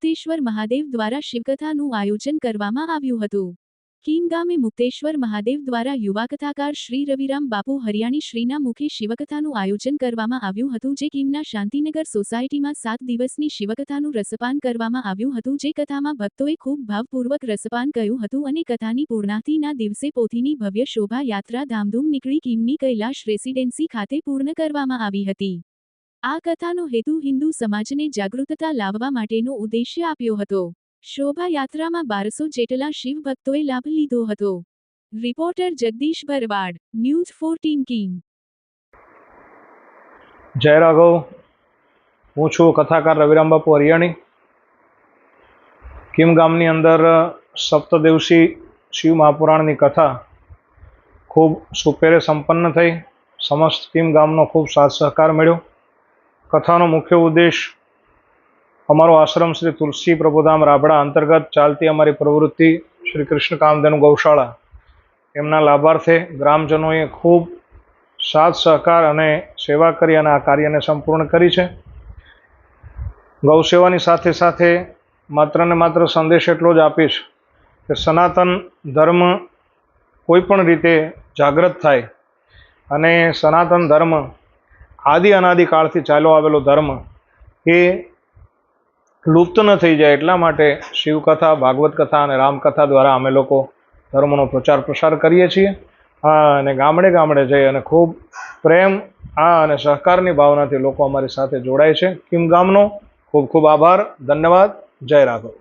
મુક્તેશ્વર મહાદેવ દ્વારા શિવકથાનું આયોજન કરવામાં આવ્યું હતું। કીમ ગામે મુક્તેશ્વર મહાદેવ દ્વારા યુવા કથાકાર શ્રી રવિરામ બાપુ હરિયાણી શ્રીના મુખે શિવકથાનું આયોજન કરવામાં આવ્યું હતું, જે કીમના શાંતિનગર સોસાયટીમાં 7 દિવસની શિવકથાનું રસપાન કરવામાં આવ્યું હતું, જે કથામાં ભક્તોએ ખૂબ ભાવપૂર્વક રસપાન કર્યું હતું અને કથાની પૂર્ણાહુતિના દિવસે પોથીની ભવ્ય શોભા યાત્રા ધામધૂમ નીકળી કીમની કૈલાશ રેસિડેન્સી ખાતે પૂર્ણ કરવામાં આવી હતી। આ કથાનો હેતુ હિન્દુ સમાજને જાગૃતતા લાવવા માટેનો ઉદ્દેશ્ય આપ્યો હતો। શોભાયાત્રામાં 1200 જેટલા શિવ ભક્તોએ લાભ લીધો હતો। રિપોર્ટર જગદીશ ભરવાડ, ન્યૂઝ 14 કીમ। જય રાઘવ, હું છું કથાકાર રવિરામ બાપુ હરિયાણી। કીમ ગામની અંદર સપ્તદેવસી શિવ મહાપુરાણની કથા ખૂબ સુપેરે સંપન્ન થઈ। સમસ્ત કીમ ગામનો ખૂબ સાથ સહકાર મળ્યો। કથાનો મુખ્ય ઉદ્દેશ અમારો આશ્રમ શ્રી તુલસી પ્રભુધામ રાબડા અંતર્ગત ચાલતી અમારી પ્રવૃત્તિ શ્રી કૃષ્ણ કામધેનુ ગૌશાળા, એમના લાભાર્થે ગ્રામજનોએ ખૂબ સાથ સહકાર અને સેવા કરી અને આ કાર્યને સંપૂર્ણ કરી છે। ગૌસેવાની સાથે સાથે માત્ર ને માત્ર સંદેશ એટલો જ આપીશ કે સનાતન ધર્મ કોઈ પણ રીતે જાગૃત થાય અને સનાતન ધર્મ આદિ અનાદિકાળથી ચાલ્યો આવેલો ધર્મ એ લુપ્ત ન થઈ જાય એટલા માટે શિવકથા, ભાગવત કથા અને રામકથા દ્વારા અમે લોકો ધર્મનો પ્રચાર પ્રસાર કરીએ છીએ। અને ગામડે ગામડે જઈ અને ખૂબ પ્રેમ અને સહકારની ભાવનાથી લોકો અમારી સાથે જોડાય છે। કીમ ગામનો ખૂબ ખૂબ આભાર, ધન્યવાદ। જય રાઘવ।